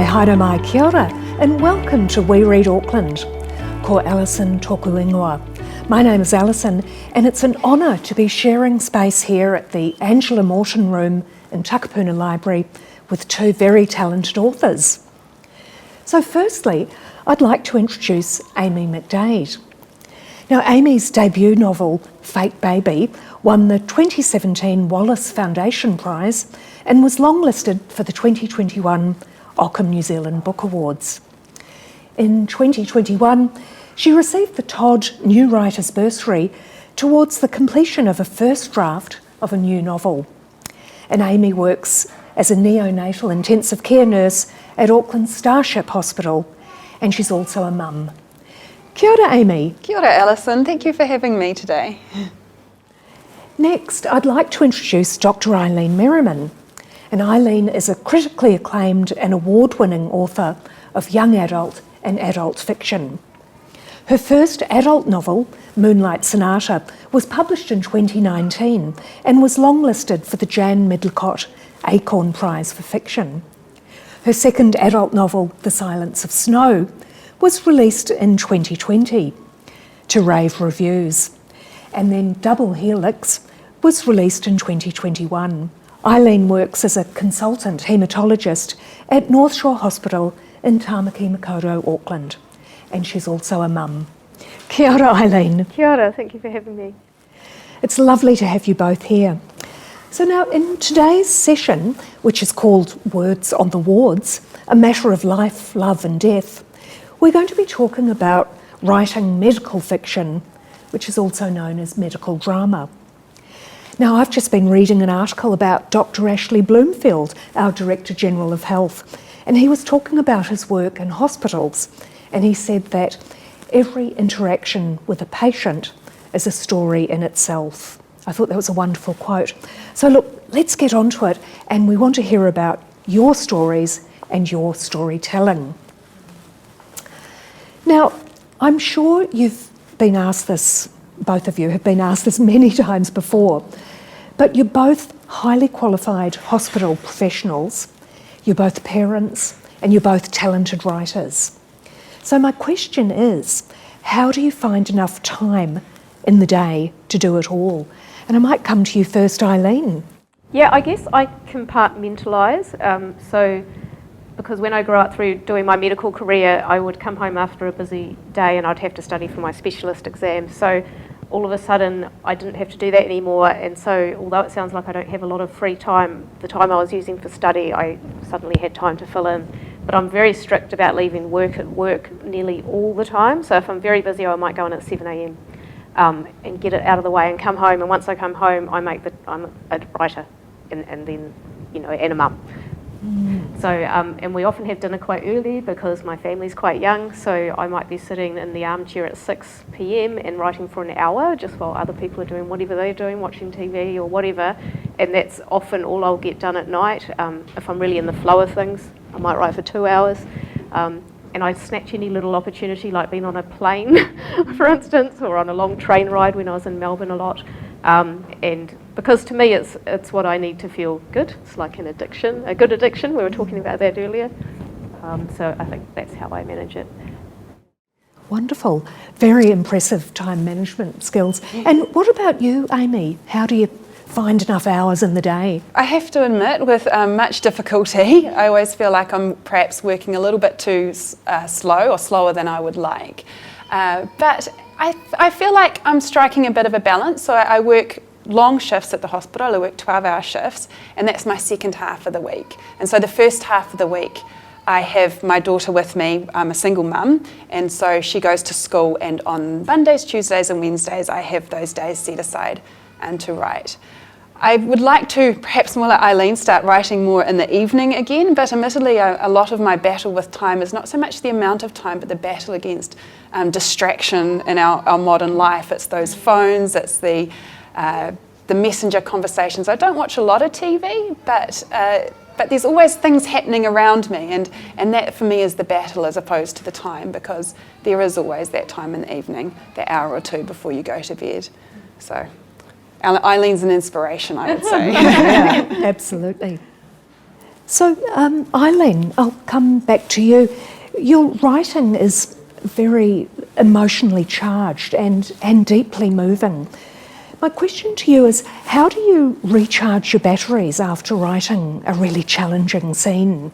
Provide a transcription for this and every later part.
haere mai, kia ora, and welcome to We Read Auckland. Ko Alison tōku ingoa. My name is Alison, and it's an honour to be sharing space here at the Angela Morton Room in Takapuna Library with two very talented authors. So firstly, I'd like to introduce Amy McDade. Now, Amy's debut novel, Fake Baby, won the 2017 Wallace Foundation Prize and was longlisted for the 2021 Ockham New Zealand Book Awards. In 2021, she received the Todd New Writers Bursary towards the completion of a first draft of a new novel. And Amy works as a neonatal intensive care nurse at Auckland's Starship Hospital, and she's also a mum. Kia ora, Amy. Kia ora, Alison. Thank you for having me today. Next, I'd like to introduce Dr. Eileen Merriman. And Eileen is a critically acclaimed and award-winning author of young adult and adult fiction. Her first adult novel, Moonlight Sonata, was published in 2019 and was longlisted for the Jan Medlicott Acorn Prize for Fiction. Her second adult novel, The Silence of Snow, was released in 2020 to rave reviews. And then Double Helix was released in 2021. Eileen works as a consultant haematologist at North Shore Hospital in Tāmaki Makaurau, Auckland, and she's also a mum. Kia ora, Eileen. Kia ora, thank you for having me. It's lovely to have you both here. So now in today's session, which is called Words on the Wards, a matter of life, love and death, we're going to be talking about writing medical fiction, which is also known as medical drama. Now, I've just been reading an article about Dr. Ashley Bloomfield, our Director General of Health, and he was talking about his work in hospitals, and he said that every interaction with a patient is a story in itself. I thought that was a wonderful quote. So look, let's get on to it, and we want to hear about your stories and your storytelling. Now, I'm sure you've been asked this, both of you have been asked this many times before, but you're both highly qualified hospital professionals, you're both parents, and you're both talented writers. So my question is, how do you find enough time in the day to do it all? And I might come to you first, Eileen. Yeah, I guess I compartmentalise. Because when I grew up through doing my medical career, I would come home after a busy day and I'd have to study for my specialist exams. So all of a sudden, I didn't have to do that anymore. And so although it sounds like I don't have a lot of free time, the time I was using for study, I suddenly had time to fill in. But I'm very strict about leaving work at work nearly all the time. So if I'm very busy, I might go in at 7 a.m. And get it out of the way and come home. And once I come home, I'm a writer and then, and a mum. So, and we often have dinner quite early because my family's quite young, so I might be sitting in the armchair at 6 p.m. and writing for an hour just while other people are doing whatever they're doing, watching TV or whatever, and that's often all I'll get done at night. If I'm really in the flow of things, I might write for 2 hours, and I snatch any little opportunity, like being on a plane, for instance, or on a long train ride when I was in Melbourne a lot. And because to me it's what I need to feel good. It's like an addiction, a good addiction. We were talking about that earlier. So I think that's how I manage it. Wonderful. Very impressive time management skills. And what about you, Amy? How do you find enough hours in the day? I have to admit, with much difficulty, I always feel like I'm perhaps working a little bit too slow or slower than I would like. But I feel like I'm striking a bit of a balance. So I work long shifts at the hospital. I work 12-hour shifts, and that's my second half of the week. And so the first half of the week, I have my daughter with me. I'm a single mum, and so she goes to school, and on Mondays, Tuesdays and Wednesdays, I have those days set aside and to write. I would like to, perhaps more like Eileen, start writing more in the evening again, but admittedly a lot of my battle with time is not so much the amount of time, but the battle against distraction in our modern life. It's those phones, it's the messenger conversations. I don't watch a lot of TV, but there's always things happening around me, and that for me is the battle as opposed to the time, because there is always that time in the evening, that hour or two before you go to bed. So Eileen's an inspiration, I would say. Yeah, absolutely. So, Eileen, I'll come back to you. Your writing is very emotionally charged and deeply moving. My question to you is, how do you recharge your batteries after writing a really challenging scene?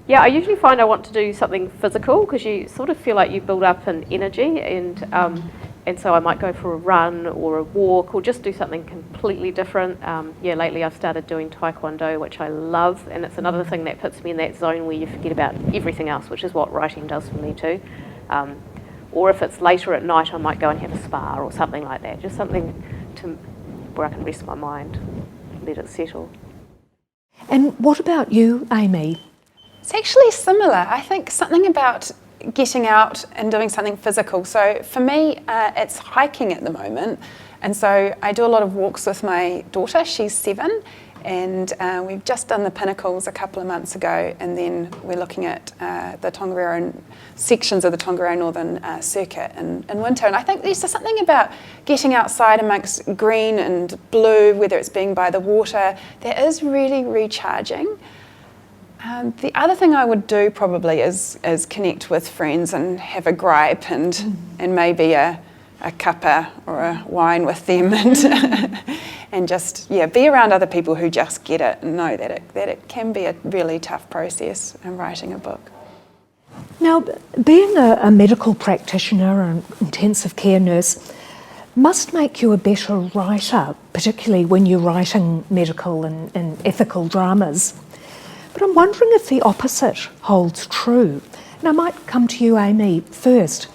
Yeah, I usually find I want to do something physical because you sort of feel like you build up an energy, and so I might go for a run or a walk or just do something completely different. Lately I've started doing Taekwondo, which I love, and it's another thing that puts me in that zone where you forget about everything else, which is what writing does for me too. Or if it's later at night, I might go and have a spa or something like that, just something where I can rest my mind, let it settle. And what about you, Amy? It's actually similar. I think something about getting out and doing something physical. So for me, it's hiking at the moment. And so I do a lot of walks with my daughter. She's 7. And we've just done the Pinnacles a couple of months ago. And then we're looking at the Tongariro, sections of the Tongariro Northern Circuit in winter. And I think there's just something about getting outside amongst green and blue, whether it's being by the water, that is really recharging. The other thing I would do probably is connect with friends and have a gripe and maybe a cuppa or a wine with them and just be around other people who just get it and know that it can be a really tough process in writing a book. Now, being a medical practitioner and intensive care nurse must make you a better writer, particularly when you're writing medical and ethical dramas. But I'm wondering if the opposite holds true. And I might come to you, Amy, first.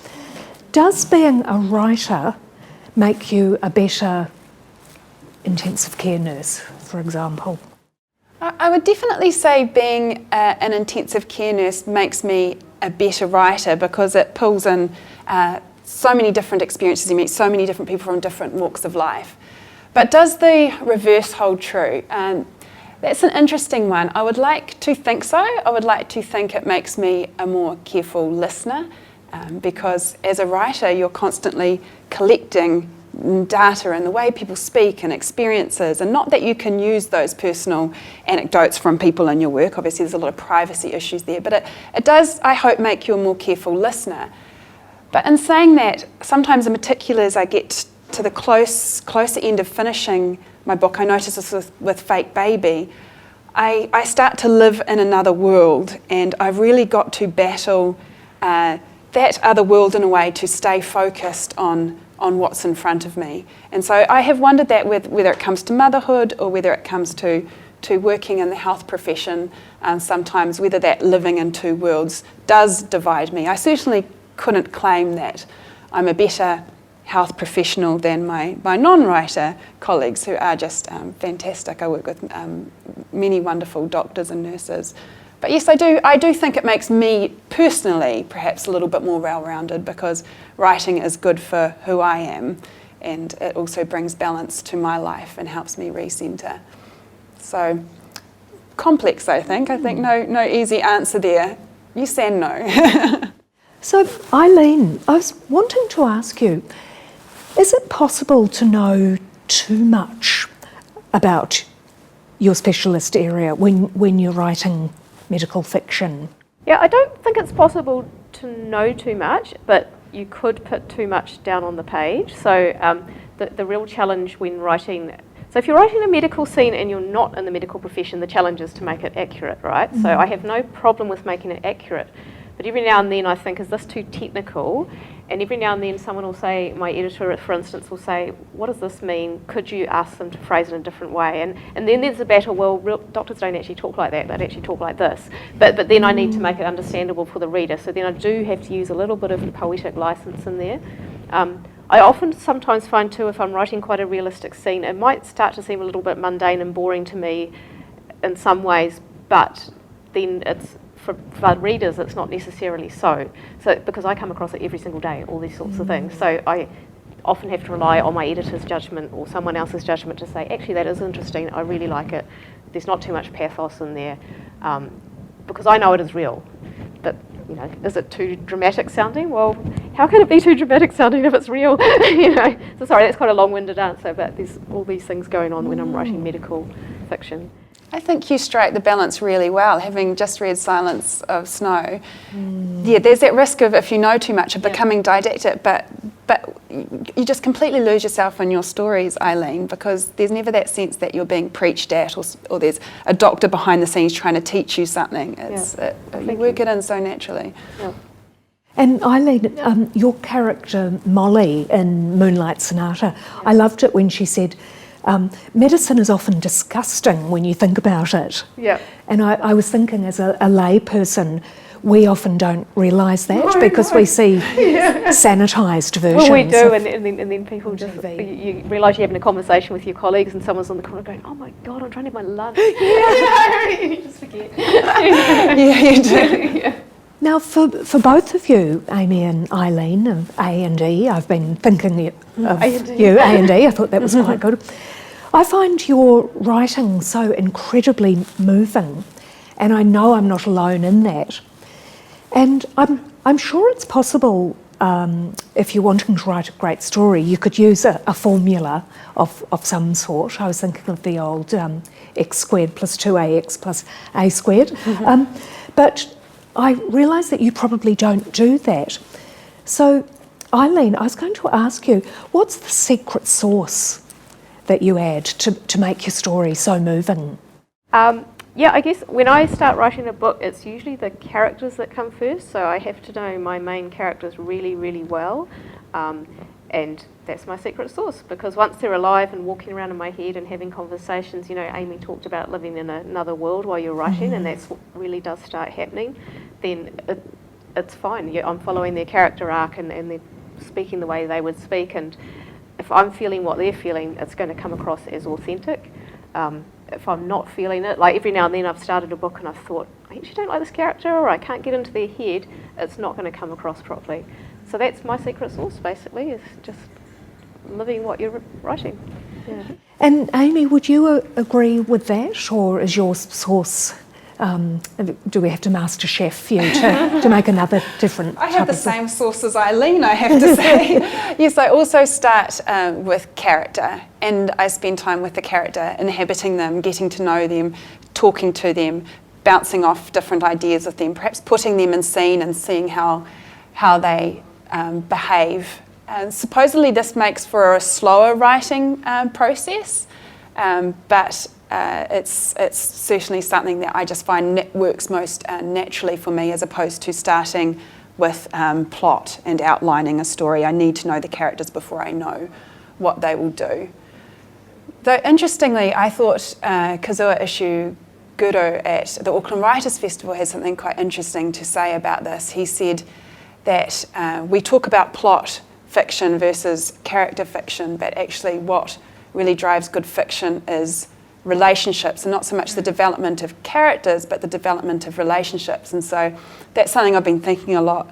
Does being a writer make you a better intensive care nurse, for example? I would definitely say being an intensive care nurse makes me a better writer because it pulls in so many different experiences. You meet so many different people from different walks of life. But does the reverse hold true? That's an interesting one. I would like to think so. I would like to think it makes me a more careful listener because as a writer you're constantly collecting data and the way people speak and experiences, and not that you can use those personal anecdotes from people in your work. Obviously there's a lot of privacy issues there, but it does, I hope, make you a more careful listener. But in saying that, sometimes in particular as I get to the closer end of finishing my book, I noticed this with Fake Baby, I start to live in another world, and I've really got to battle that other world in a way to stay focused on what's in front of me. And so I have wondered that whether it comes to motherhood or whether it comes to working in the health profession, sometimes whether that living in two worlds does divide me. I certainly couldn't claim that I'm a better health professional than my non-writer colleagues who are just fantastic. I work with many wonderful doctors and nurses. But yes, I do think it makes me personally perhaps a little bit more well-rounded because writing is good for who I am, and it also brings balance to my life and helps me recenter. So complex, I think. No easy answer there. Yes and no. So, Eileen, I was wanting to ask you, is it possible to know too much about your specialist area when you're writing medical fiction? Yeah, I don't think it's possible to know too much, but you could put too much down on the page. So the real challenge when writing, so if you're writing a medical scene and you're not in the medical profession, the challenge is to make it accurate, right? Mm-hmm. So I have no problem with making it accurate, but every now and then I think, is this too technical? And every now and then someone will say, my editor, for instance, will say, what does this mean? Could you ask them to phrase it in a different way? And then there's a battle, well, doctors don't actually talk like that, they actually talk like this. But then I need to make it understandable for the reader, so then I do have to use a little bit of poetic license in there. I often sometimes find too, if I'm writing quite a realistic scene, it might start to seem a little bit mundane and boring to me in some ways, but then it's, for readers, it's not necessarily so. So because I come across it every single day, all these sorts of things. So I often have to rely on my editor's judgment or someone else's judgment to say, actually, that is interesting. I really like it. There's not too much pathos in there, because I know it is real. But you know, is it too dramatic sounding? Well, how can it be too dramatic sounding if it's real? You know. So sorry, that's quite a long-winded answer, but there's all these things going on when I'm writing medical fiction. I think you strike the balance really well, having just read Silence of Snow. Yeah, there's that risk of, if you know too much, of becoming didactic, but you just completely lose yourself in your stories, Eileen, because there's never that sense that you're being preached at, or there's a doctor behind the scenes trying to teach you something. You work it in so naturally. Yeah. And Eileen, your character Molly in Moonlight Sonata, I loved it when she said, medicine is often disgusting when you think about it. Yeah. And I was thinking, as a lay person, we often don't realise that because we see sanitised versions. Well, we do, and then people just, TV. you realise you're having a conversation with your colleagues and someone's on the corner going, oh my God, I'm trying to have my lunch. You just forget. Yeah, you do. Yeah. Now, for both of you, Amy and Eileen of A&E, I've been thinking of you, A&E, I thought that was quite good. I find your writing so incredibly moving, and I know I'm not alone in that. And I'm sure it's possible, if you're wanting to write a great story, you could use a formula of some sort. I was thinking of the old x squared plus 2ax plus a squared. But I realise that you probably don't do that. So, Eileen, I was going to ask you, what's the secret sauce that you add to make your story so moving? Yeah, I guess when I start writing a book, it's usually the characters that come first. So I have to know my main characters really, really well. And that's my secret sauce, because once they're alive and walking around in my head and having conversations, you know, Amy talked about living in another world while you're writing, and that's what really does start happening, then it's fine. I'm following their character arc and they're speaking the way they would speak, and if I'm feeling what they're feeling, it's going to come across as authentic. If I'm not feeling it, like every now and then I've started a book and I've thought, I actually don't like this character, or I can't get into their head, it's not going to come across properly. So that's my secret sauce, basically, is just living what you're writing. Yeah. And Amy, would you agree with that, or is your sauce, do we have to master chef you to make another different I have the type of- same sauce as Eileen, I have to say. Yes, I also start with character, and I spend time with the character, inhabiting them, getting to know them, talking to them, bouncing off different ideas with them, perhaps putting them in scene and seeing how they behave. And supposedly this makes for a slower writing process, but it's certainly something that I just find works most naturally for me, as opposed to starting with plot and outlining a story. I need to know the characters before I know what they will do. Though interestingly, I thought Kazuo Ishiguro at the Auckland Writers' Festival had something quite interesting to say about this. He said that we talk about plot fiction versus character fiction, but actually what really drives good fiction is relationships, and not so much the development of characters, but the development of relationships. And so that's something I've been thinking a lot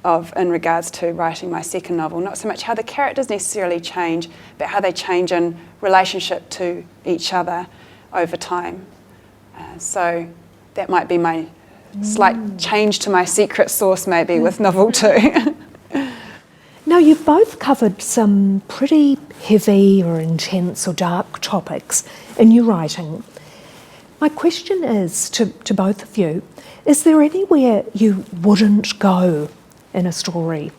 of in regards to writing my second novel. Not so much how the characters necessarily change, but how they change in relationship to each other over time. So that might be my slight change to my secret sauce, maybe, with novel 2. Now, you've both covered some pretty heavy or intense or dark topics in your writing. My question is to both of you, is there anywhere you wouldn't go in a story?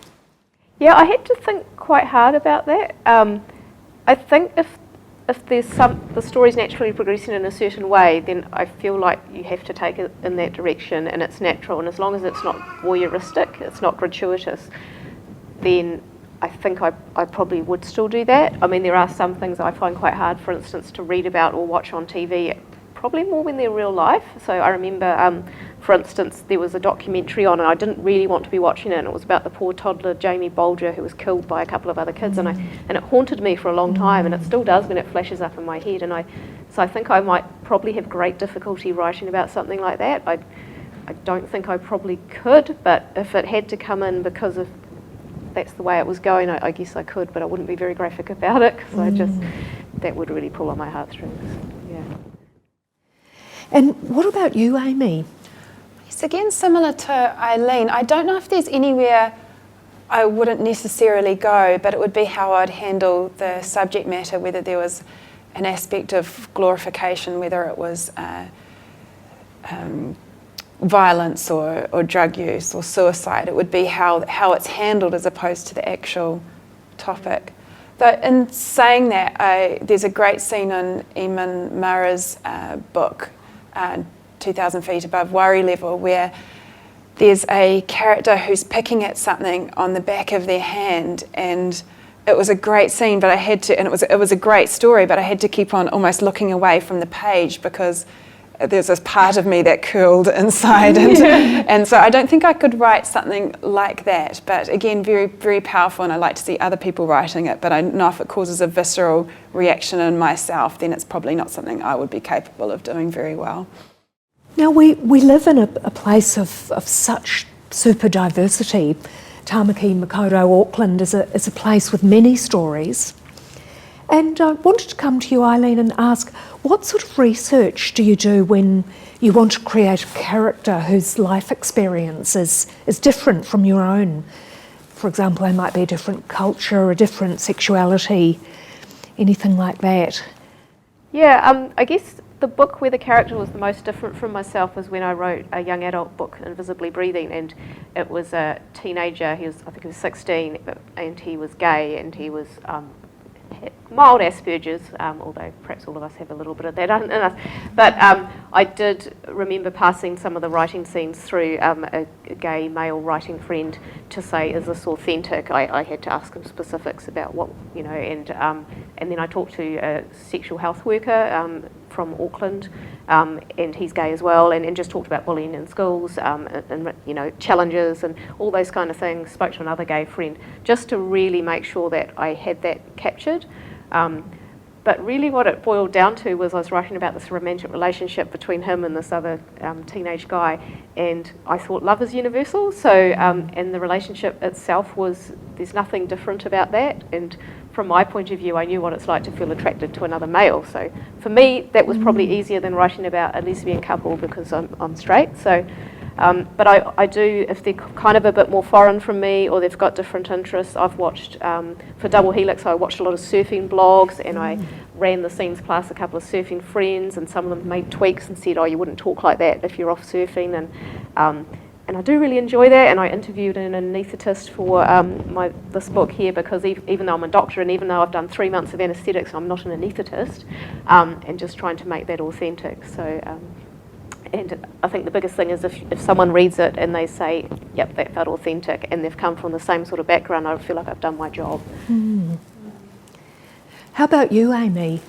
Yeah, I had to think quite hard about that. I think if there's the story's naturally progressing in a certain way, then I feel like you have to take it in that direction, and it's natural, and as long as it's not voyeuristic, it's not gratuitous, then I think I probably would still do that. I mean, there are some things I find quite hard, for instance, to read about or watch on TV, probably more when they're real life. So I remember, for instance, there was a documentary on, and I didn't really want to be watching it, and it was about the poor toddler Jamie Bolger, who was killed by a couple of other kids, and it haunted me for a long time, and it still does when it flashes up in my head. And so I think I might probably have great difficulty writing about something like that. I don't think I probably could, but if it had to come in because of that's the way it was going, I guess I could, but I wouldn't be very graphic about it, because that would really pull on my heartstrings. Yeah. And what about you, Amy? Yes, again, similar to Eileen, I don't know if there's anywhere I wouldn't necessarily go, but it would be how I'd handle the subject matter, whether there was an aspect of glorification, whether it was violence or drug use or suicide. It would be how it's handled as opposed to the actual topic. Though in saying that, there's a great scene in Eamon Mara's book, 2,000 Feet Above Worry Level, where there's a character who's picking at something on the back of their hand, and it was a great scene, but I had to, and it was a great story, but I had to keep on almost looking away from the page because there's this part of me that curled inside, and so I don't think I could write something like that. But again, very, very powerful, and I like to see other people writing it, but I know if it causes a visceral reaction in myself, then it's probably not something I would be capable of doing very well. Now, we live in a place of such super diversity. Tamaki Makaurau Auckland is a place with many stories. And I wanted to come to you, Eileen, and ask, what sort of research do you do when you want to create a character whose life experience is different from your own? For example, they might be a different culture, a different sexuality, anything like that. Yeah, I guess the book where the character was the most different from myself was when I wrote a young adult book, Invisibly Breathing, and it was a teenager. I think he was 16, and he was gay, and he was had mild Asperger's, although perhaps all of us have a little bit of that in us. But I did remember passing some of the writing scenes through a gay male writing friend to say, is this authentic? I had to ask him specifics about what, and then I talked to a sexual health worker from Auckland, and he's gay as well, and just talked about bullying in schools, and challenges and all those kind of things. Spoke to another gay friend just to really make sure that I had that captured. But really what it boiled down to was I was writing about this romantic relationship between him and this other teenage guy, and I thought love is universal, so and the relationship itself there's nothing different about that, and from my point of view I knew what it's like to feel attracted to another male, so for me that was probably easier than writing about a lesbian couple because I'm straight. So but I do, if they're kind of a bit more foreign from me or they've got different interests. I've watched, for Double Helix, I watched a lot of surfing blogs, and I ran the scenes past a couple of surfing friends, and some of them made tweaks and said, oh, you wouldn't talk like that if you're off surfing, and I do really enjoy that. And I interviewed an anaesthetist for this book here, because even though I'm a doctor and even though I've done 3 months of anaesthetics, I'm not an anaesthetist, and just trying to make that authentic. So. And I think the biggest thing is if someone reads it and they say, yep, that felt authentic, and they've come from the same sort of background, I feel like I've done my job. How about you, Amy?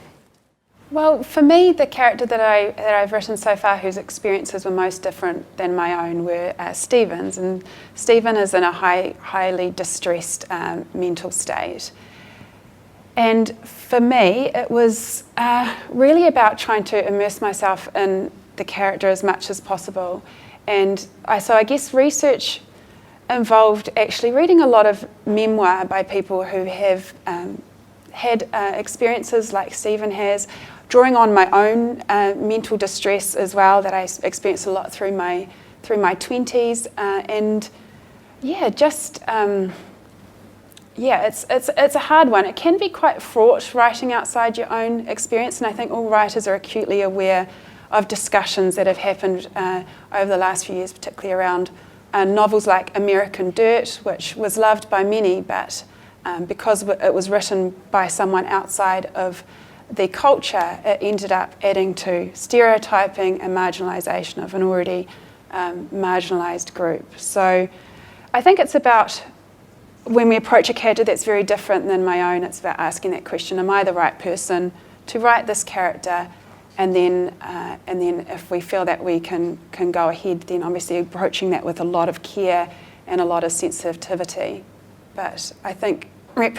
Well, for me, the character that I've written so far whose experiences were most different than my own were Stephen's. And Stephen is in a highly distressed mental state. And for me, it was really about trying to immerse myself in the character as much as possible. And so I guess research involved actually reading a lot of memoir by people who have had experiences like Stephen has, drawing on my own mental distress as well that I experienced a lot through my 20s, and yeah, just it's a hard one. It can be quite fraught writing outside your own experience, and I think all writers are acutely aware of discussions that have happened over the last few years, particularly around novels like American Dirt, which was loved by many, but because it was written by someone outside of the culture, it ended up adding to stereotyping and marginalisation of an already marginalised group. So I think it's about, when we approach a character that's very different than my own, it's about asking that question, am I the right person to write this character? And then if we feel that we can go ahead, then obviously approaching that with a lot of care and a lot of sensitivity. But I think good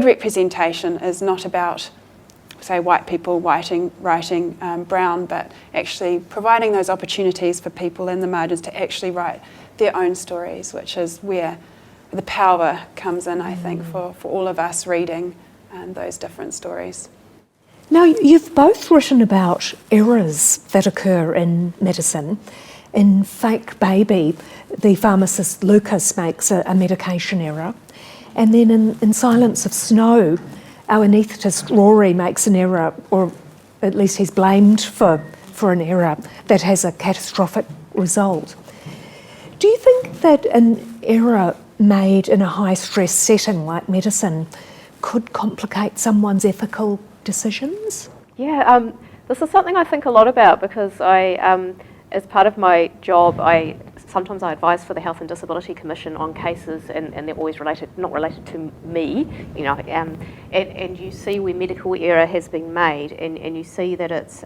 representation is not about, say, white people writing brown, but actually providing those opportunities for people in the margins to actually write their own stories, which is where the power comes in, I think, for all of us reading those different stories. Now, you've both written about errors that occur in medicine. In Fake Baby, the pharmacist Lucas makes a medication error. And then in Silence of Snow, our anaesthetist Rory makes an error, or at least he's blamed for an error that has a catastrophic result. Do you think that an error made in a high-stress setting like medicine could complicate someone's ethical decisions? Yeah, this is something I think a lot about because as part of my job, sometimes I advise for the Health and Disability Commission on cases, and they're always not related to me, you know, and you see where medical error has been made, and you see that it's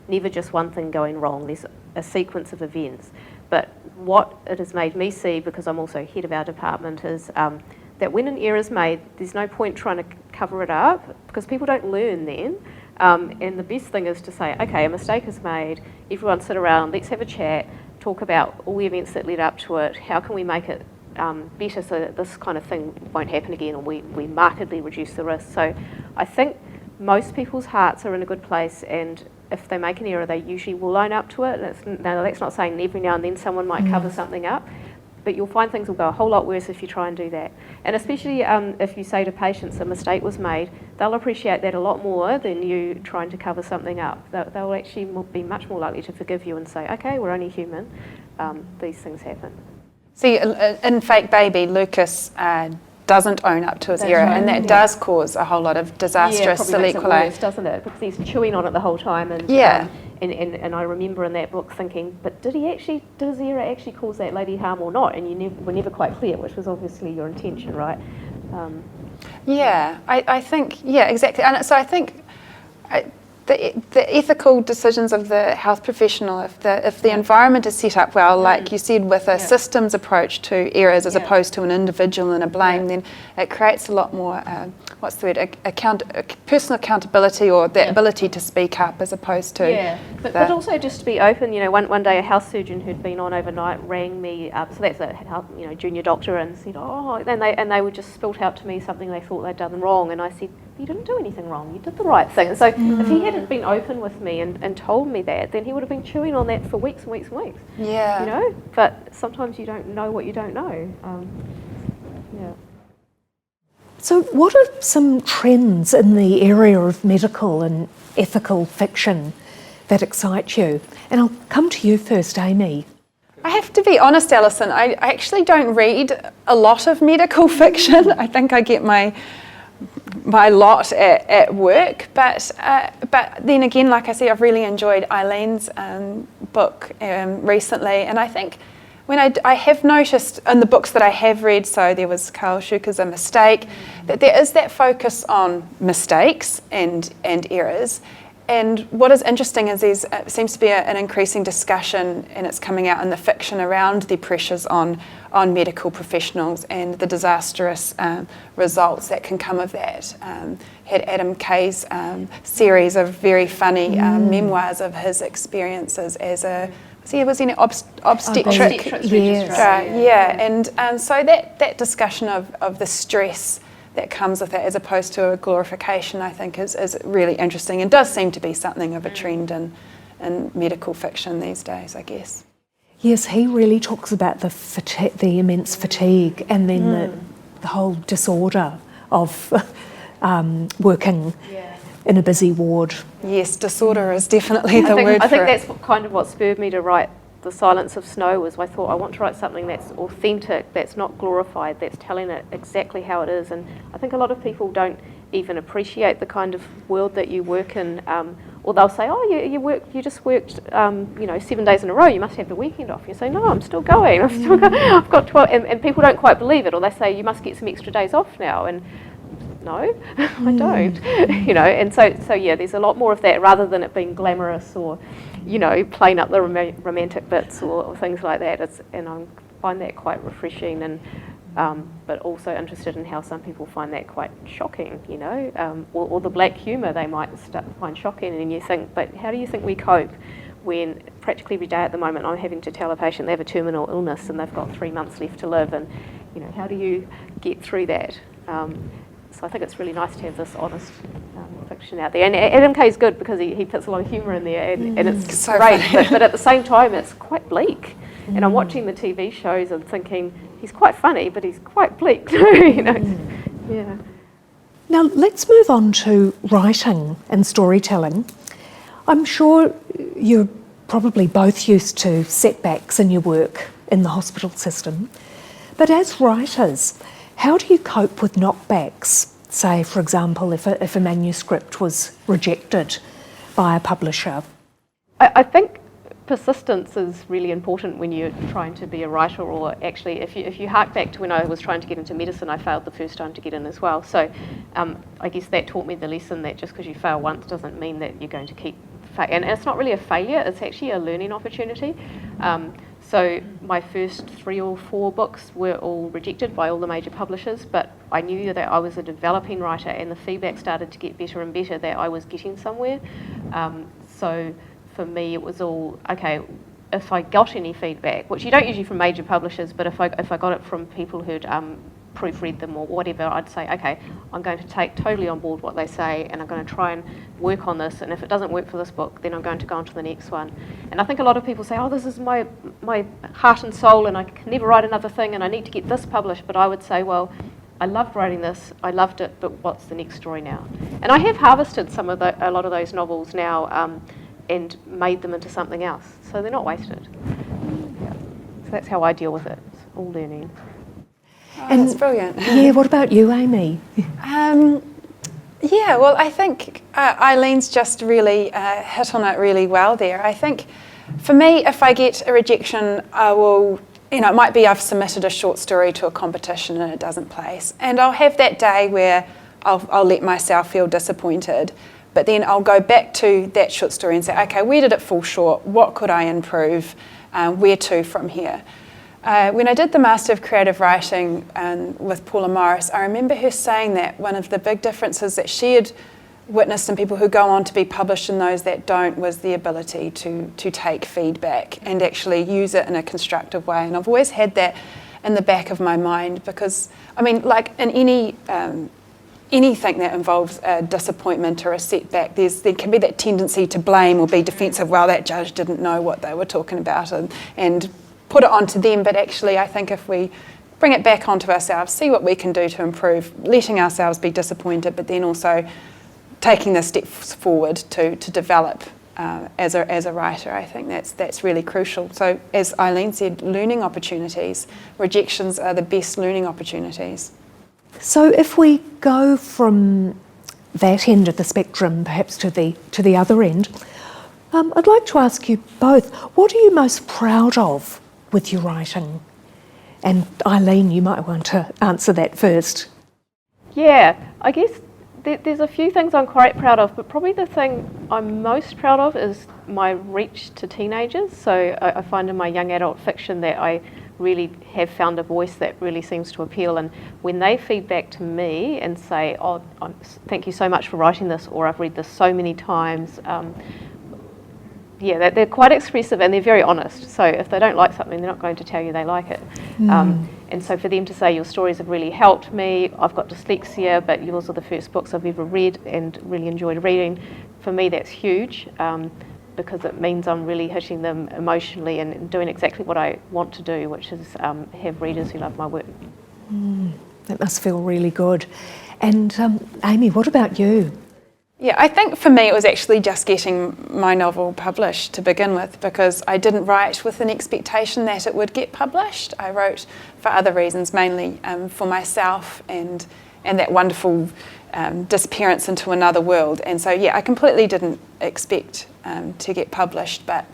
never just one thing going wrong, there's a sequence of events. But what it has made me see, because I'm also head of our department, is that when an error is made, there's no point trying to cover it up, because people don't learn then. And the best thing is to say, okay, a mistake is made, everyone sit around, let's have a chat, talk about all the events that led up to it, how can we make it better so that this kind of thing won't happen again, or we markedly reduce the risk. So I think most people's hearts are in a good place, and if they make an error, they usually will own up to it. Now, that's not saying every now and then someone might cover something up, but you'll find things will go a whole lot worse if you try and do that. And especially if you say to patients a mistake was made, they'll appreciate that a lot more than you trying to cover something up. They'll actually be much more likely to forgive you and say, okay, we're only human, these things happen. See, in Fake Baby, Lucas doesn't own up to his error, and that does cause a whole lot of disastrous sequelae. Makes it worse, doesn't it? Because he's chewing on it the whole time, and and I remember in that book thinking, but did his error actually cause that lady harm or not? And you were never quite clear, which was obviously your intention, right? I think exactly, and so I think. The ethical decisions of the health professional, if the environment is set up well, like you said, with a systems approach to errors as opposed to an individual and a blame, then it creates a lot more, personal accountability, or the ability to speak up as opposed to... But also just to be open, you know, one day a house surgeon who'd been on overnight rang me up, so that's a junior doctor, and said, and they would just spilt out to me something they thought they'd done wrong, and I said, you didn't do anything wrong, you did the right thing. And so if he hadn't been open with me and told me that, then he would have been chewing on that for weeks and weeks and weeks. Yeah. You know, but sometimes you don't know what you don't know. So what are some trends in the area of medical and ethical fiction that excite you? And I'll come to you first, Amy. I have to be honest, Alison, I actually don't read a lot of medical fiction. I think I get my lot at work, but then again, like I said, I've really enjoyed Eileen's book recently, and I think when I have noticed in the books that I have read, so there was Carl Schuker's A Mistake, that there is that focus on mistakes and errors. And what is interesting is there seems to be an increasing discussion, and it's coming out in the fiction, around the pressures on medical professionals and the disastrous results that can come of that. Had Adam Kay's series of very funny memoirs of his experiences as was he an obstetric registrar? And so that discussion of the stress that comes with it, as opposed to a glorification, I think is really interesting, and does seem to be something of a trend in medical fiction these days, I guess. Yes, he really talks about the immense fatigue, and then the whole disorder of working in a busy ward. Yes, disorder is definitely the word for it. I think that's kind of what spurred me to write The Silence of Snow. Was I thought I want to write something that's authentic, that's not glorified, that's telling it exactly how it is. And I think a lot of people don't even appreciate the kind of world that you work in, or they'll say, you just worked 7 days in a row, you must have the weekend off. You say, no, I'm still going, I've got 12, and people don't quite believe it, or they say, you must get some extra days off now, and no, I don't, and so there's a lot more of that, rather than it being glamorous or, playing up the romantic bits or things like that. And I find that quite refreshing, and but also interested in how some people find that quite shocking, or the black humour they might find shocking, and you think, but how do you think we cope when practically every day at the moment I'm having to tell a patient they have a terminal illness and they've got 3 months left to live, and how do you get through that? So I think it's really nice to have this honest fiction out there. And Adam Kay's good because he puts a lot of humour in there, and it's so great. But at the same time, it's quite bleak. And I'm watching the TV shows and thinking, he's quite funny, but he's quite bleak too, Yeah. Now let's move on to writing and storytelling. I'm sure you're probably both used to setbacks in your work in the hospital system, but as writers, how do you cope with knockbacks? Say, for example, if a manuscript was rejected by a publisher. I think persistence is really important when you're trying to be a writer, or actually if you hark back to when I was trying to get into medicine, I failed the first time to get in as well. So I guess that taught me the lesson that just because you fail once doesn't mean that you're going to keep and it's not really a failure, it's actually a learning opportunity. So my first 3 or 4 books were all rejected by all the major publishers, but I knew that I was a developing writer and the feedback started to get better and better, that I was getting somewhere. So for me it was all, okay, if I got any feedback, which you don't usually from major publishers, but if I got it from people who'd proofread them or whatever, I'd say, okay, I'm going to take totally on board what they say and I'm going to try and work on this, and if it doesn't work for this book, then I'm going to go on to the next one. And I think a lot of people say, oh, this is my heart and soul and I can never write another thing and I need to get this published, but I would say, well, I loved writing this, I loved it, but what's the next story now? And I have harvested a lot of those novels now and made them into something else, so they're not wasted. Yeah. So that's how I deal with it, it's all learning. And that's brilliant. Yeah, what about you, Amy? Yeah, well, I think Eileen's just really hit on it really well there. I think for me, if I get a rejection, I will, it might be I've submitted a short story to a competition and it doesn't place. And I'll have that day where I'll let myself feel disappointed, but then I'll go back to that short story and say, okay, where did it fall short? What could I improve? Where to from here? When I did the Master of Creative Writing with Paula Morris, I remember her saying that one of the big differences that she had witnessed in people who go on to be published and those that don't was the ability to take feedback and actually use it in a constructive way. And I've always had that in the back of my mind because, I mean, like in anything that involves a disappointment or a setback, there can be that tendency to blame or be defensive. Well, that judge didn't know what they were talking about and put it onto them, but actually I think if we bring it back onto ourselves, see what we can do to improve, letting ourselves be disappointed, but then also taking the steps forward to develop as a writer, I think that's really crucial. So as Eileen said, learning opportunities, rejections are the best learning opportunities. So if we go from that end of the spectrum perhaps to the other end, I'd like to ask you both, what are you most proud of with your writing? And Eileen, you might want to answer that first. Yeah, I guess there's a few things I'm quite proud of, but probably the thing I'm most proud of is my reach to teenagers. So I find in my young adult fiction that I really have found a voice that really seems to appeal, and when they feed back to me and say, oh, thank you so much for writing this, or I've read this so many times, yeah, they're quite expressive and they're very honest. So if they don't like something, they're not going to tell you they like it. And so for them to say, your stories have really helped me, I've got dyslexia, but yours are the first books I've ever read and really enjoyed reading, for me that's huge, because it means I'm really hitting them emotionally and doing exactly what I want to do, which is have readers who love my work. That must feel really good. And Amy, what about you? Yeah, I think for me it was actually just getting my novel published to begin with, because I didn't write with an expectation that it would get published. I wrote for other reasons, mainly for myself and that wonderful disappearance into another world. And so, yeah, I completely didn't expect to get published, but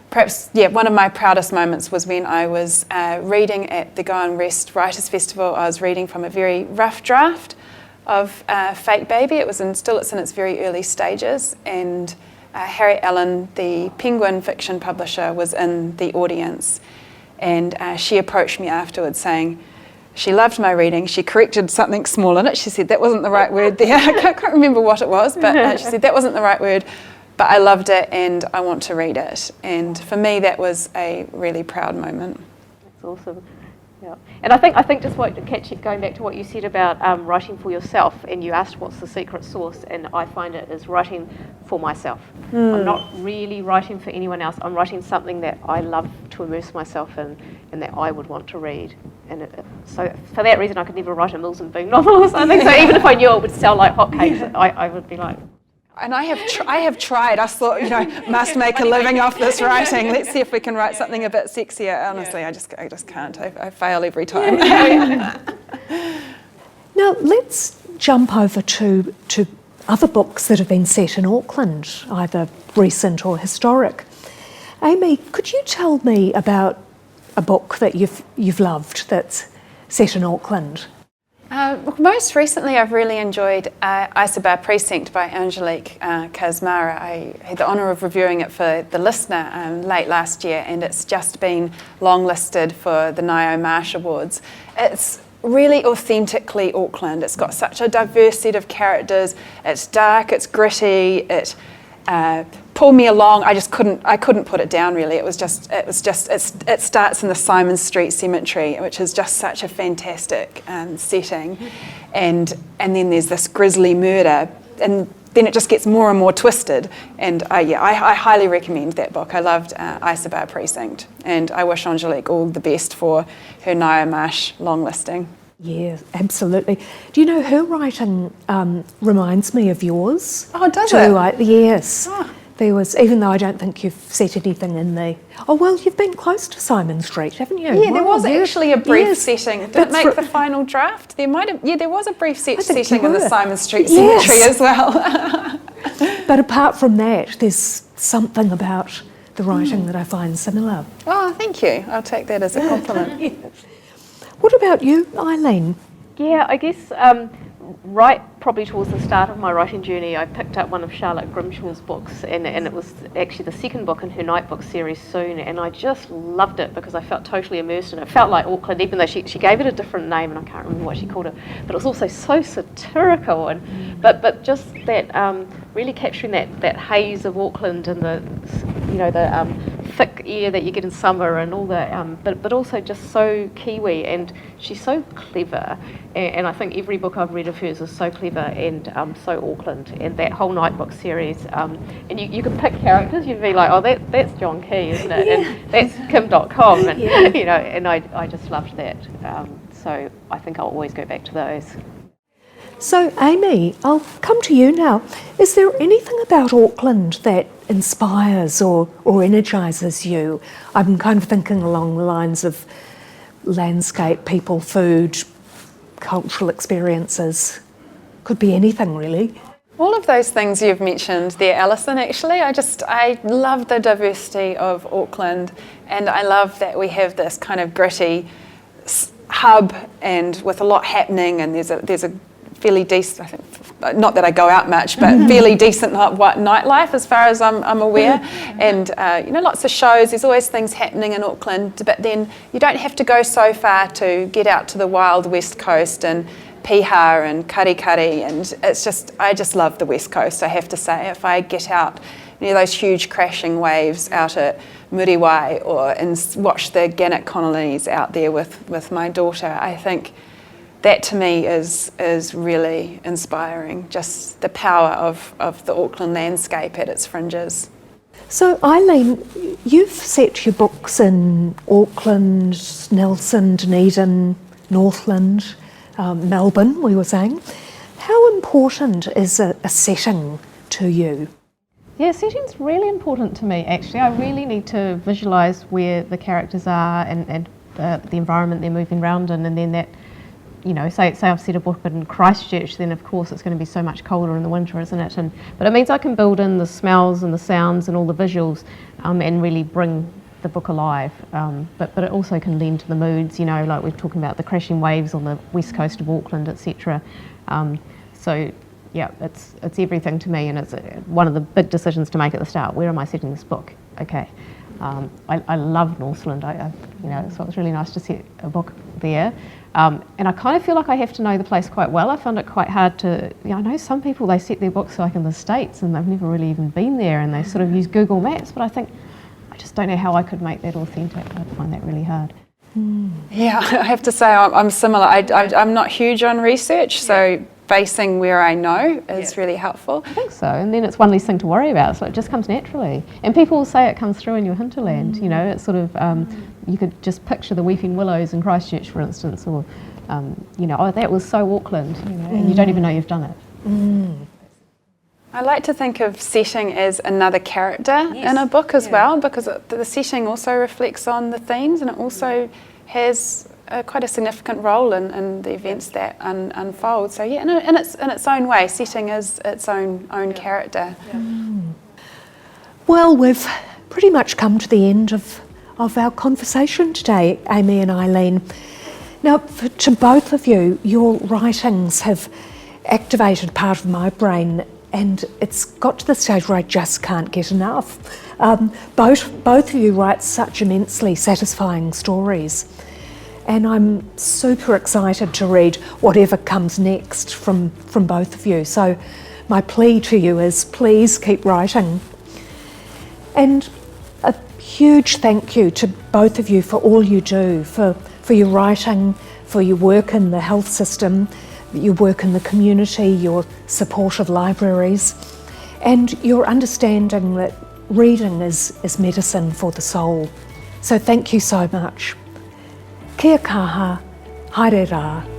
perhaps, yeah, one of my proudest moments was when I was reading at the Go and Rest Writers' Festival. I was reading from a very rough draft of Fake Baby. It's in its very early stages, and Harriet Allen, the Penguin fiction publisher, was in the audience, and she approached me afterwards saying she loved my reading. She corrected something small in it. She said that wasn't the right word there. I can't remember what it was, but she said that wasn't the right word, but I loved it and I want to read it. And for me that was a really proud moment. That's awesome. Yeah. And I think just going back to what you said about writing for yourself, and you asked what's the secret sauce, and I find it is writing for myself. I'm not really writing for anyone else. I'm writing something that I love to immerse myself in and that I would want to read. And so for that reason, I could never write a Mills and Boon novel or something. So even if I knew it would sell like hotcakes, I would be like. And I have tried. I thought, must make a living off this writing. Let's see if we can write something a bit sexier. Honestly, I just can't. I fail every time. Now let's jump over to other books that have been set in Auckland, either recent or historic. Amy, could you tell me about a book that you've loved that's set in Auckland? Most recently, I've really enjoyed Isabar Precinct by Angelique Kazmara. I had the honour of reviewing it for The Listener late last year, and it's just been longlisted for the Ngaio Marsh Awards. It's really authentically Auckland. It's got such a diverse set of characters. It's dark, it's gritty, it pulled me along. I couldn't put it down really. It starts in the Simon Street Cemetery, which is just such a fantastic setting, and then there's this grisly murder, and then it just gets more and more twisted. And I highly recommend that book. I loved Isabar Precinct, and I wish Angelique all the best for her Ngaio Marsh longlisting. Yeah, absolutely. Do you know, her writing reminds me of yours. Oh, does too, it? Yes. Oh. There was, even though I don't think you've set anything in the... Oh, well, you've been close to Simon Street, haven't you? Yeah, there was actually a brief Yes. setting. Did it make the final draft? There was a brief setting in the were. Simon Street Yes. Cemetery as well. But apart from that, there's something about the writing that I find similar. Oh, thank you. I'll take that as a compliment. What about you, Eileen? Yeah, I guess right probably towards the start of my writing journey, I picked up one of Charlotte Grimshaw's books, and it was actually the second book in her Night Book series, Soon, and I just loved it because I felt totally immersed in it. It felt like Auckland, even though she gave it a different name, and I can't remember what she called it, but it was also so satirical, and but just that really capturing that haze of Auckland and the thick air that you get in summer and all that, but also just so Kiwi, and she's so clever, and I think every book I've read of hers is so clever and so Auckland, and that whole Night Book series, and you could pick characters, you'd be like, oh, that's John Key, isn't it? And that's Kim.com, and and I just loved that, so I think I'll always go back to those. So, Amy, I'll come to you now. Is there anything about Auckland that inspires or energises you? I'm kind of thinking along the lines of landscape, people, food, cultural experiences. Could be anything, really. All of those things you've mentioned there, Alison, actually. I love the diversity of Auckland, and I love that we have this kind of gritty hub and with a lot happening, and there's a fairly decent, I think, not that I go out much, but fairly decent nightlife as far as I'm aware, and lots of shows. There's always things happening in Auckland, but then you don't have to go so far to get out to the wild West Coast and Piha and Karikari, and I just love the West Coast, I have to say. If I get out near those huge crashing waves out at Muriwai and watch the gannet colonies out there with my daughter, I think that to me is really inspiring, just the power of the Auckland landscape at its fringes. So, Eileen, you've set your books in Auckland, Nelson, Dunedin, Northland, Melbourne, we were saying. How important is a setting to you? Yeah, setting's really important to me, actually. I really need to visualise where the characters are and the environment they're moving around in, and then that, say I've set a book in Christchurch, then of course it's going to be so much colder in the winter, isn't it? But it means I can build in the smells and the sounds and all the visuals, and really bring the book alive. But it also can lend to the moods, like we're talking about the crashing waves on the west coast of Auckland, etc. So yeah, it's everything to me, and it's one of the big decisions to make at the start. Where am I setting this book? Okay. I love Northland. So it was really nice to set a book there. And I kind of feel like I have to know the place quite well. I found it quite hard to, I know some people, they set their books like in the States and they've never really even been there, and they sort of use Google Maps, but I just don't know how I could make that authentic. I find that really hard. Yeah, I have to say I'm similar. I'm not huge on research, so facing where I know is really helpful. I think so, and then it's one less thing to worry about, so it just comes naturally. And people will say it comes through in your hinterland, you know, it's sort of, you could just picture the weeping willows in Christchurch, for instance, or, you know, oh, that was so Auckland, you know, and you don't even know you've done it. I like to think of setting as another character in a book as well, because the setting also reflects on the themes, and it also has quite a significant role in the events that unfold. So yeah, in its own way, setting is its own character. Well, we've pretty much come to the end of our conversation today, Amy and Eileen. Now, to both of you, your writings have activated part of my brain, and it's got to the stage where I just can't get enough. Both of you write such immensely satisfying stories, and I'm super excited to read whatever comes next from both of you. So my plea to you is please keep writing. And a huge thank you to both of you for all you do, for your writing, for your work in the health system, your work in the community, your support of libraries, and your understanding that reading is medicine for the soul. So thank you so much. Kia kaha, haere rā.